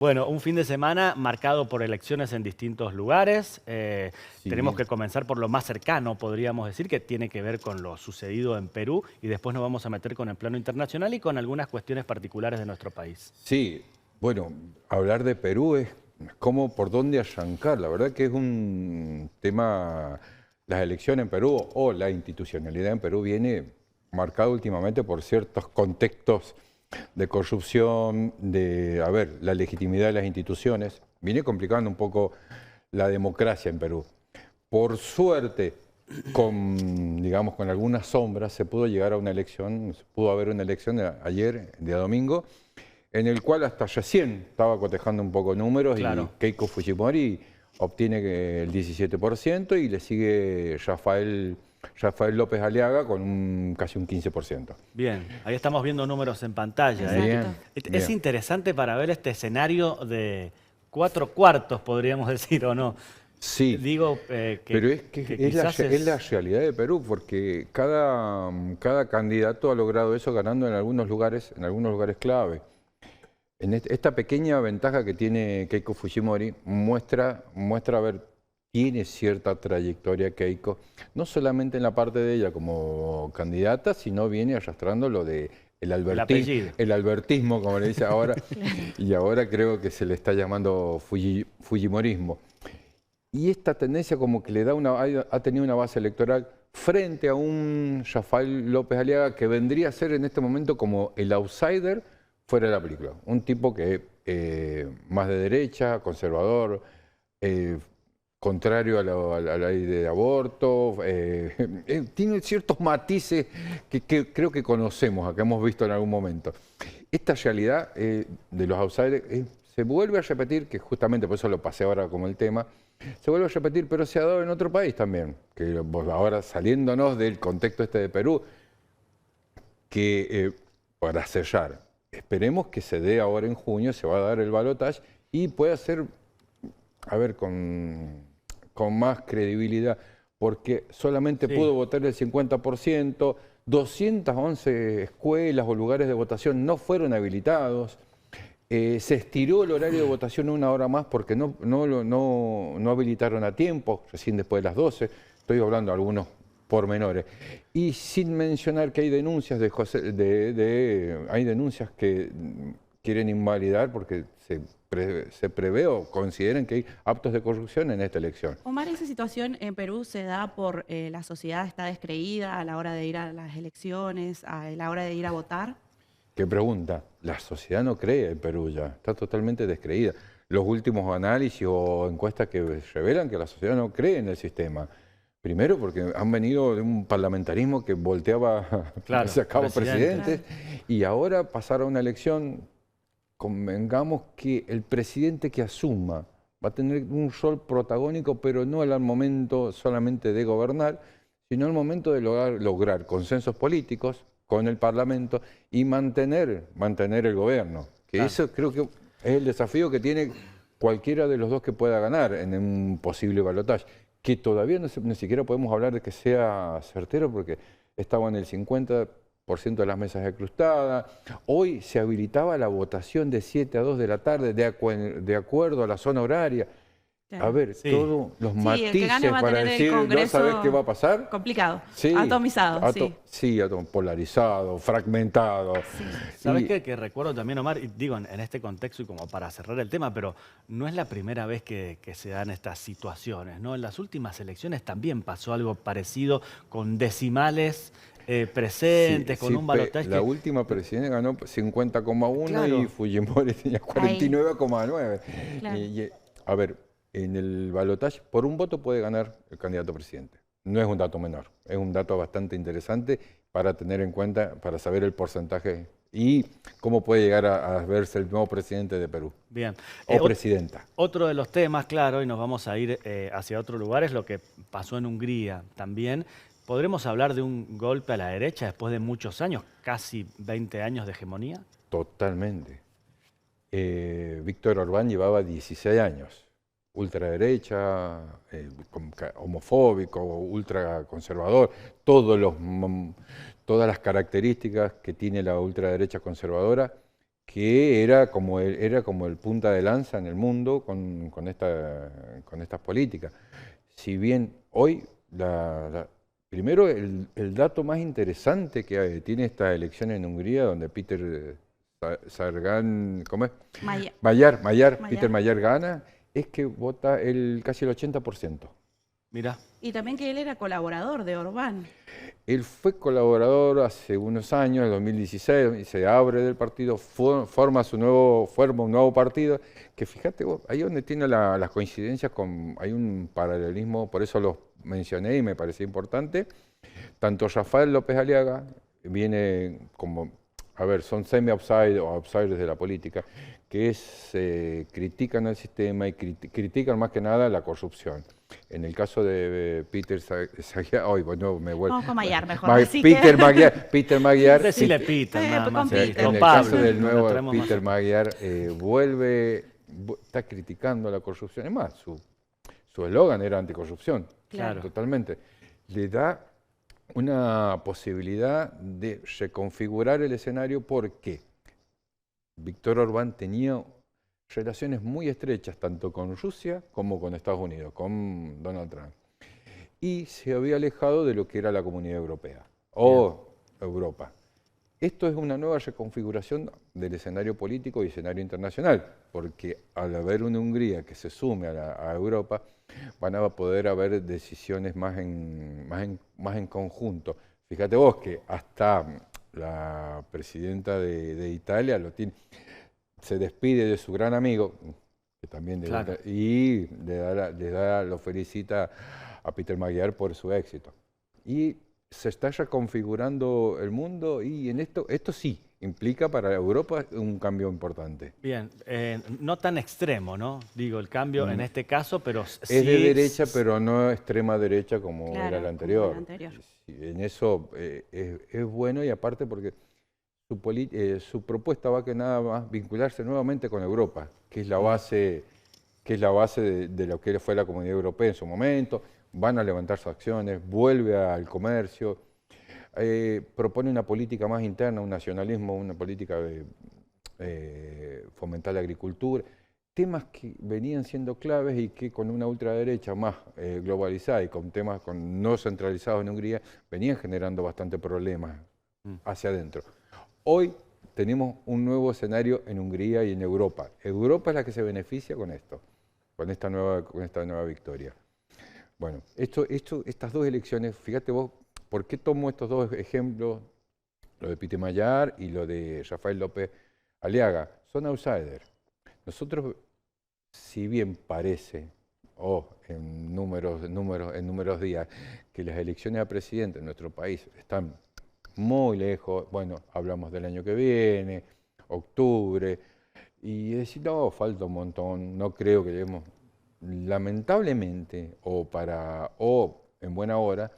Bueno, un fin de semana marcado por elecciones en distintos lugares. Tenemos Sí, que comenzar por lo más cercano, podríamos decir, que tiene que ver con lo sucedido en Perú y después nos vamos a meter con el plano internacional y con algunas cuestiones particulares de nuestro país. sí, bueno, hablar de Perú es como por dónde arrancar. La verdad que es un tema, las elecciones en Perú o la institucionalidad en Perú viene marcado últimamente por ciertos contextos de corrupción, de, a ver, la legitimidad de las instituciones. Viene complicando un poco la democracia en Perú. Por suerte, digamos, con algunas sombras, se pudo llegar a una elección, se pudo haber una elección ayer, día domingo, en el cual hasta recién estaba cotejando un poco números y Claro. Keiko Fujimori obtiene el 17% y le sigue Rafael López Aliaga con casi un 15%. Bien, ahí estamos viendo números en pantalla, ¿eh? Bien, Exacto. Es bien. interesante para ver este escenario de 4/4, podríamos decir, ¿o no? Sí, Digo pero es que que es quizás es la es... realidad de Perú, porque cada candidato ha logrado eso ganando en algunos lugares clave. Esta pequeña ventaja que tiene Keiko Fujimori a ver, tiene cierta trayectoria Keiko, no solamente en la parte de ella como candidata, sino viene arrastrando lo de El apellido. el albertismo, como le dice ahora, y ahora creo que se le está llamando Fujimorismo. Y esta tendencia como que le da ha tenido una base electoral frente a un Rafael López Aliaga que vendría a ser en este momento como el outsider fuera de la película. Un tipo que más de derecha, conservador, eh, contrario a la ley de aborto, tiene ciertos matices que creo que conocemos, que hemos visto en algún momento. Esta realidad de los outsiders se vuelve a repetir, que justamente por eso lo pasé ahora como el tema, se vuelve a repetir, pero se ha dado en otro país también, que ahora saliéndonos del contexto este de Perú, que para cerrar, esperemos que se dé ahora en junio, se va a dar el balotaje y pueda ser, a ver, con más credibilidad, porque solamente Sí. pudo votar el 50%, 211 escuelas o lugares de votación no fueron habilitados. Se estiró el horario de votación una hora más porque no habilitaron a tiempo, recién después de las 12. Estoy hablando de algunos pormenores. Y sin mencionar que hay denuncias hay denuncias que quieren invalidar porque se prevé o consideran que hay actos de corrupción en esta elección. Omar, esa situación en Perú se da por la sociedad está descreída a la hora de ir a las elecciones, a la hora de ir a votar. ¿Qué pregunta? La sociedad no cree en Perú ya, está totalmente descreída. Los últimos análisis o encuestas que revelan que la sociedad no cree en el sistema. Primero porque han venido de un parlamentarismo que volteaba, Claro, sacaba presidente. presidentes, y ahora pasar a una elección, convengamos que el presidente que asuma va a tener un rol protagónico, pero no al momento solamente de gobernar, sino al momento de lograr consensos políticos con el Parlamento y mantener el gobierno. Que Claro. eso creo que es el desafío que tiene cualquiera de los dos que pueda ganar en un posible balotaje, que todavía ni siquiera podemos hablar de que sea certero porque estaba en el 50% de las mesas incrustadas. Hoy se habilitaba la votación de 7 a 2 de la tarde de acuerdo a la zona horaria. A Claro. ver, Sí. todos los Sí, el que gane matices va a para tener el decir, ¿no sabes qué va a Congreso pasar? complicado, Sí, atomizado, sí. sí, polarizado, fragmentado. ¿Sabes Y qué? Que recuerdo también, Omar, y digo en este contexto y como para cerrar el tema, pero no es la primera vez que se dan estas situaciones, ¿no? En las últimas elecciones también pasó algo parecido con decimales sí, presentes, con sí, un balotaje la que... última presidenta ganó 50,1 y Claro, Fujimori tenía Ahí, 49,9. claro. A ver, en el balotaje, por un voto puede ganar el candidato a presidente. No es un dato menor, es un dato bastante interesante para tener en cuenta, para saber el porcentaje y cómo puede llegar a verse el nuevo presidente de Perú bien. o presidenta. Otro de los temas, claro, y nos vamos a ir hacia otro lugar, es lo que pasó en Hungría también. ¿Podremos hablar de un golpe a la derecha después de muchos años, casi 20 años de hegemonía? Totalmente. Víctor Orbán llevaba 16 años, ultraderecha, homofóbico, ultraconservador, todas las características que tiene la ultraderecha conservadora que era como el punta de lanza en el mundo con estas políticas. Si bien hoy, primero el dato más interesante que tiene esta elección en Hungría, donde Peter Sagan, ¿cómo es? Peter Mayer gana, es que vota casi el 80%. Mira. Y también que él era colaborador de Orbán. Él fue colaborador hace unos años, en 2016, y se abre del partido, forma un nuevo partido, que fíjate vos, ahí donde tiene las coincidencias, hay un paralelismo, por eso los mencioné y me parecía importante. Tanto Rafael López Aliaga viene como, a ver, son semi-outsiders o outsiders de la política, que critican el sistema y critican más que nada la corrupción. En el caso de Peter Magyar, hoy bueno, me vuelvo. Vamos con Magyar mejor. Peter Magyar. Decile Peter, nada más. En el caso del nuevo Peter Magyar, está criticando la corrupción. Es más, su eslogan era anticorrupción. Claro. Totalmente. Le da una posibilidad de reconfigurar el escenario porque Víctor Orbán tenía relaciones muy estrechas tanto con Rusia como con Estados Unidos, con Donald Trump. Y se había alejado de lo que era la Comunidad Europea o Europa. Esto es una nueva reconfiguración del escenario político y escenario internacional, porque al haber una Hungría que se sume a Europa, van a poder haber decisiones más en conjunto. Fíjate vos que hasta la presidenta de Italia se despide de su gran amigo, que también y lo felicita a Peter Magyar por su éxito. Y se está reconfigurando el mundo y en esto sí implica para Europa un cambio importante. Bien, no tan extremo, ¿no? Digo, el cambio en este caso, pero sí... Es de derecha, pero no extrema derecha como era el anterior. En eso es bueno y aparte porque su propuesta va que nada más vincularse nuevamente con Europa, que es la base, de lo que fue la Comunidad Europea en su momento. Van a levantar sus acciones, vuelve al comercio, propone una política más interna, un nacionalismo, una política de fomentar la agricultura, temas que venían siendo claves y que con una ultraderecha más globalizada y con temas no centralizados en Hungría, venían generando bastante problemas hacia adentro. Hoy tenemos un nuevo escenario en Hungría y en Europa. Europa es la que se beneficia con esto, con esta nueva victoria. Bueno, estas dos elecciones, fíjate vos, ¿por qué tomo estos dos ejemplos? Lo de Peter Magyar y lo de Rafael López Aliaga. Son outsiders. Nosotros, si bien parece, en números días, que las elecciones a presidente en nuestro país están muy lejos, bueno, hablamos del año que viene, octubre, y decir, no, falta un montón, no creo que lleguemos, lamentablemente, o en buena hora,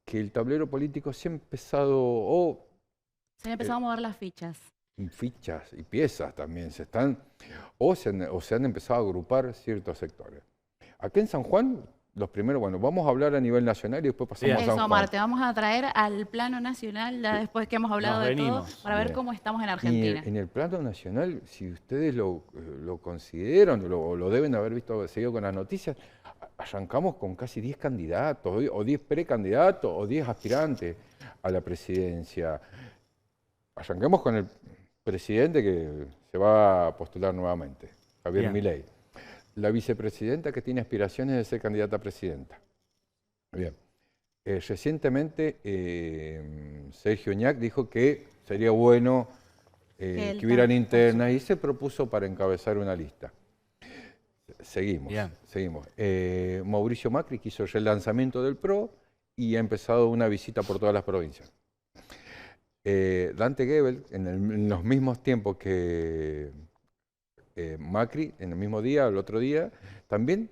que el tablero político se ha empezado, se han empezado a mover las fichas. Fichas y piezas también se han empezado a agrupar ciertos sectores. Aquí en San Juan, los primeros, bueno, vamos a hablar a nivel nacional y después pasamos a San Juan. Eso, Marte, vamos a traer al plano nacional, ya después que hemos hablado de todo, para ver cómo estamos en Argentina. Y en el plano nacional, si ustedes lo consideran, o lo deben haber visto, seguido con las noticias, arrancamos con casi 10 candidatos, o 10 precandidatos, o 10 aspirantes a la presidencia. Arranquemos con el presidente que se va a postular nuevamente, Javier Milei. La vicepresidenta que tiene aspiraciones de ser candidata a presidenta. Bien. Recientemente Sergio Ñac dijo que sería bueno que hubieran internas y se propuso para encabezar una lista. Seguimos. Mauricio Macri quiso el relanzamiento del PRO y ha empezado una visita por todas las provincias. Dante Gebel, en los mismos tiempos que Macri, en el mismo día, el otro día, también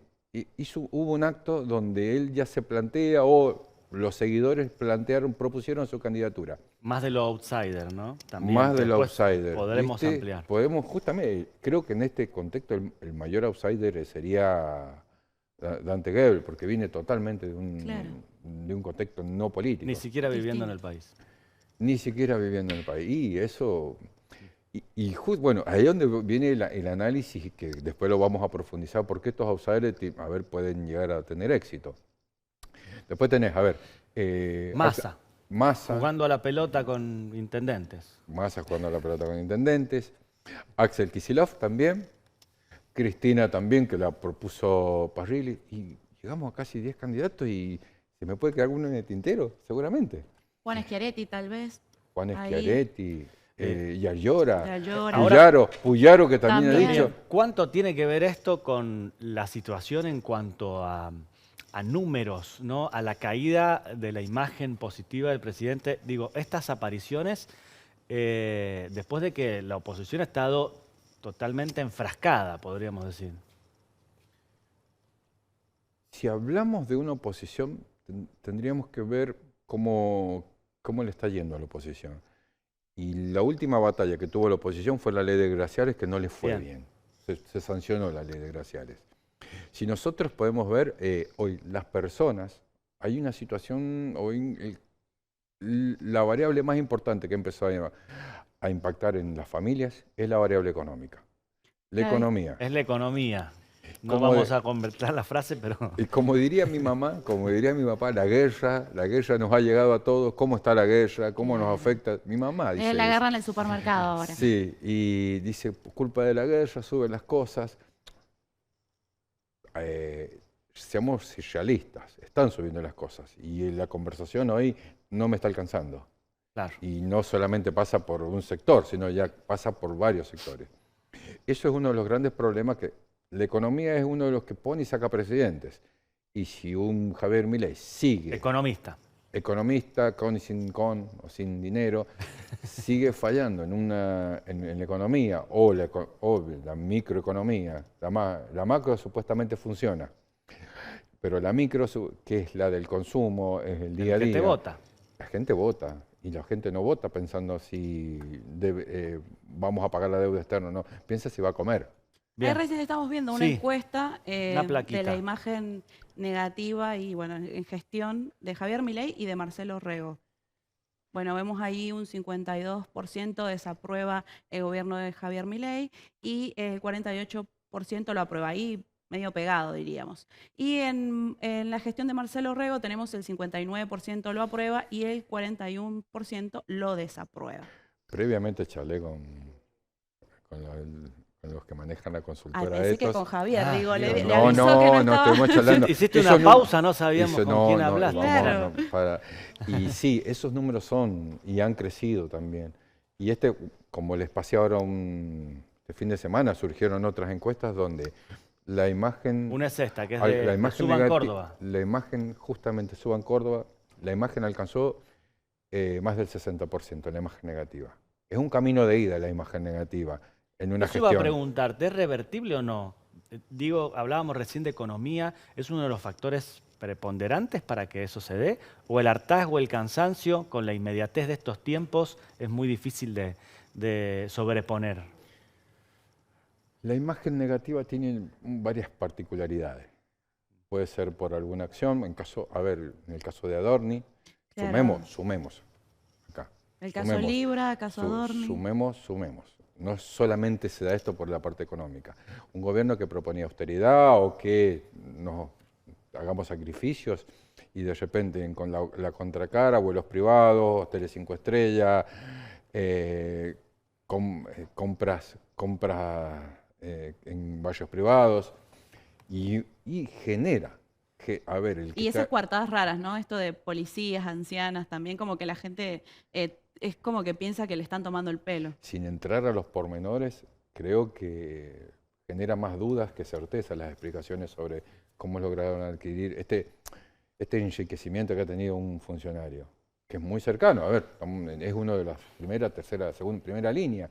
hubo un acto donde él ya se plantea, o los seguidores propusieron su candidatura. Más de lo outsider, ¿no? También más de lo outsider. Podremos ampliar. Justamente, creo que en este contexto el mayor outsider sería Dante Gebel, porque viene totalmente de un contexto no político. Ni siquiera viviendo en el país. Ni siquiera viviendo en el país. Y eso Bueno, ahí es donde viene el análisis, que después lo vamos a profundizar, por qué estos outsiders, a ver, pueden llegar a tener éxito. Después tenés, a ver... Massa, Massa, jugando a la pelota con intendentes. Massa jugando a la pelota con intendentes, Axel Kicillof también, Cristina también, que la propuso Parrilli, y llegamos a casi 10 candidatos y se me puede quedar alguno en el tintero, seguramente. Juan Schiaretti, tal vez. Juan Ahí. Schiaretti, Yarlora, Yarlora. Puyaro, que también ha También. dicho. ¿Cuánto tiene que ver esto con la situación en cuanto a números, ¿no? A la caída de la imagen positiva del presidente? Digo, estas apariciones, después de que la oposición ha estado totalmente enfrascada, podríamos decir. Si hablamos de una oposición, tendríamos que ver cómo le está yendo a la oposición. Y la última batalla que tuvo la oposición fue la ley de Graciales, que no le fue bien. Se sancionó la ley de Graciales. Si nosotros podemos ver hoy las personas, hay una situación, hoy la variable más importante que empezó a impactar en las familias es la variable económica. La economía. Es la economía. No Como vamos a convertir la frase, pero... Y como diría mi mamá, como diría mi papá, la guerra nos ha llegado a todos. ¿Cómo está la guerra? ¿Cómo nos afecta? Mi mamá dice Es la eso. guerra en el supermercado ahora. Sí, y dice, culpa de la guerra, suben las cosas. Seamos realistas, están subiendo las cosas. Y la conversación hoy no me está alcanzando. Claro. Y no solamente pasa por un sector, sino ya pasa por varios sectores. Eso es uno de los grandes problemas, que la economía es uno de los que pone y saca presidentes. Y si un Javier Milei sigue... Economista, con y sin con, o sin dinero, sigue fallando en la economía o la microeconomía. La macro supuestamente funciona, pero la micro, que es la del consumo, es el día a día. La gente vota. La gente vota, y la gente no vota pensando si vamos a pagar la deuda externa o no, piensa si va a comer. Ahí recién estamos viendo una encuesta una de la imagen negativa y bueno, en gestión de Javier Milei y de Marcelo Rego. Bueno, vemos ahí un 52% desaprueba el gobierno de Javier Milei y el 48% lo aprueba. Ahí medio pegado, diríamos. Y en la gestión de Marcelo Rego tenemos el 59% lo aprueba y el 41% lo desaprueba. Previamente charlé con los que manejan la consultora de estos. Que con Javier, digo, le avisó que no estuvimos charlando. Hiciste una pausa, no sabíamos con quién hablaste. Claro. Y sí, esos números son, y han crecido también. Y como les pasé ahora este fin de semana, surgieron otras encuestas donde la imagen... Una es esta, que es de Suban Córdoba. La imagen, justamente Suban Córdoba, la imagen alcanzó más del 60%, la imagen negativa. Es un camino de ida la imagen negativa. En una gestión. Iba a preguntarte, ¿es revertible o no? Digo, hablábamos recién de economía, ¿es uno de los factores preponderantes para que eso se dé? ¿O el hartazgo, el cansancio, con la inmediatez de estos tiempos, es muy difícil de sobreponer? La imagen negativa tiene varias particularidades. Puede ser por alguna acción, en el caso de Adorni, claro. Sumemos acá. El caso Libra, el caso Adorni. Sumemos. No solamente se da esto por la parte económica. Un gobierno que proponía austeridad o que nos hagamos sacrificios y de repente con la contracara, vuelos privados, hoteles 5 estrellas, compras en barrios privados y genera. Y esas coartadas raras, ¿no? Esto de policías, ancianas, también como que la gente... es como que piensa que le están tomando el pelo. Sin entrar a los pormenores, creo que genera más dudas que certezas las explicaciones sobre cómo lograron adquirir este enriquecimiento que ha tenido un funcionario, que es muy cercano. Es uno de las primera línea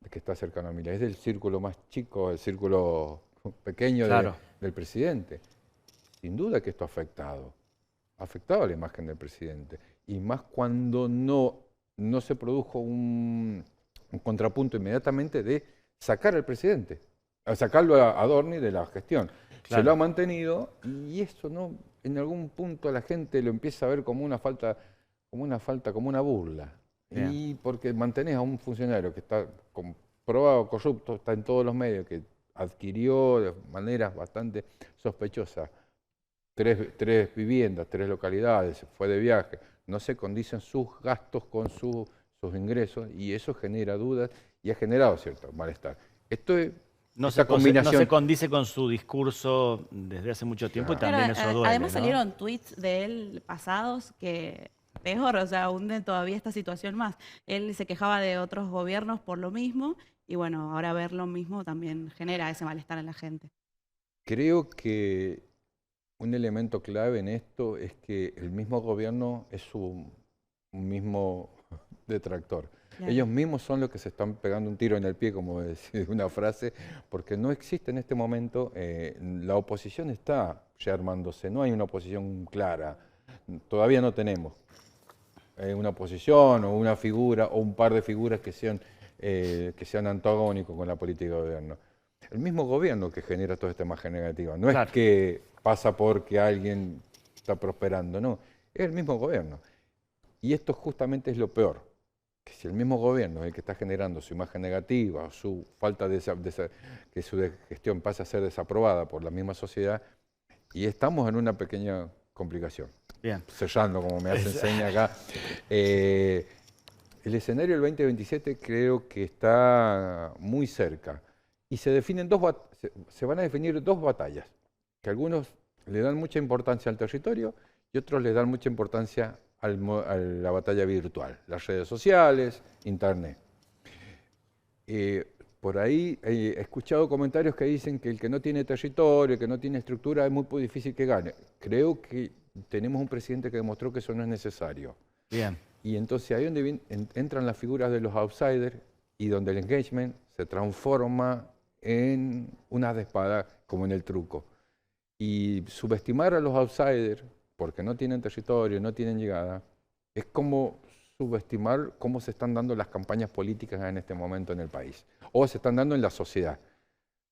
que está cercano a Milei. Es del círculo más chico, el círculo pequeño del presidente. Sin duda que esto ha afectado a la imagen del presidente. Y más cuando no se produjo un contrapunto inmediatamente de sacar al presidente, sacarlo a Adorni de la gestión. Claro. Se lo ha mantenido y eso en algún punto la gente lo empieza a ver como una falta, como una burla. Bien. Y porque mantenés a un funcionario que está comprobado corrupto, está en todos los medios, que adquirió de maneras bastante sospechosas tres viviendas, 3 localidades, se fue de viaje, no se condicen sus gastos con sus ingresos y eso genera dudas y ha generado cierto malestar. No Esta no combinación... se condice con su discurso desde hace mucho tiempo y Claro. también Claro, eso duele, además ¿no? salieron tweets de él pasados que peor, o sea, hunden todavía esta situación más. Él se quejaba de otros gobiernos por lo mismo y bueno, ahora ver lo mismo también genera ese malestar en la gente. Creo que un elemento clave en esto es que el mismo gobierno es un mismo detractor. Claro. Ellos mismos son los que se están pegando un tiro en el pie, como decía una frase, porque no existe en este momento, la oposición está ya armándose, no hay una oposición clara, todavía no tenemos una oposición o una figura o un par de figuras que sean antagónicos con la política de gobierno. El mismo gobierno que genera toda esta imagen negativa, no Claro. es que pasa porque alguien está prosperando, no, es el mismo gobierno. Y esto justamente es lo peor, que si el mismo gobierno es el que está generando su imagen negativa o su falta que su gestión pasa a ser desaprobada por la misma sociedad, y estamos en una pequeña complicación. Bien. Cerrando, como me hace seña acá, el escenario del 2027 creo que está muy cerca y se van a definir 2 batallas, que algunos le dan mucha importancia al territorio y otros le dan mucha importancia a la batalla virtual, las redes sociales, internet. Por ahí he escuchado comentarios que dicen que el que no tiene territorio, que no tiene estructura, es muy difícil que gane. Creo que tenemos un presidente que demostró que eso no es necesario. Bien. Y entonces ahí es donde entran las figuras de los outsiders y donde el engagement se transforma en una de espada, como en el truco. Y subestimar a los outsiders, porque no tienen territorio, no tienen llegada, es como subestimar cómo se están dando las campañas políticas en este momento en el país, o se están dando en la sociedad.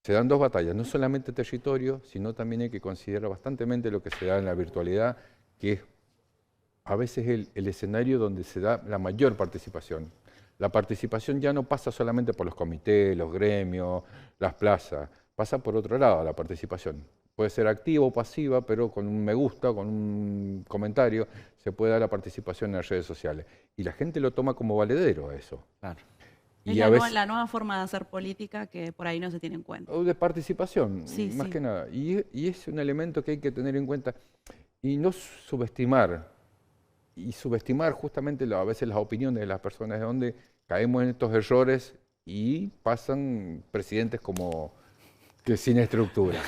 Se dan 2 batallas, no solamente territorio, sino también hay que considerar bastantemente lo que se da en la virtualidad, que es a veces el escenario donde se da la mayor participación. La participación ya no pasa solamente por los comités, los gremios, las plazas, pasa por otro lado la participación. Puede ser activa o pasiva, pero con un me gusta, con un comentario, se puede dar la participación en las redes sociales. Y la gente lo toma como valedero eso. Claro. Es Y a veces, la nueva forma de hacer política que por ahí no se tiene en cuenta. o de participación, Sí, más sí. que nada. Y es un elemento que hay que tener en cuenta y no subestimar. Y subestimar justamente a veces las opiniones de las personas, de donde caemos en estos errores y pasan presidentes como que sin estructura.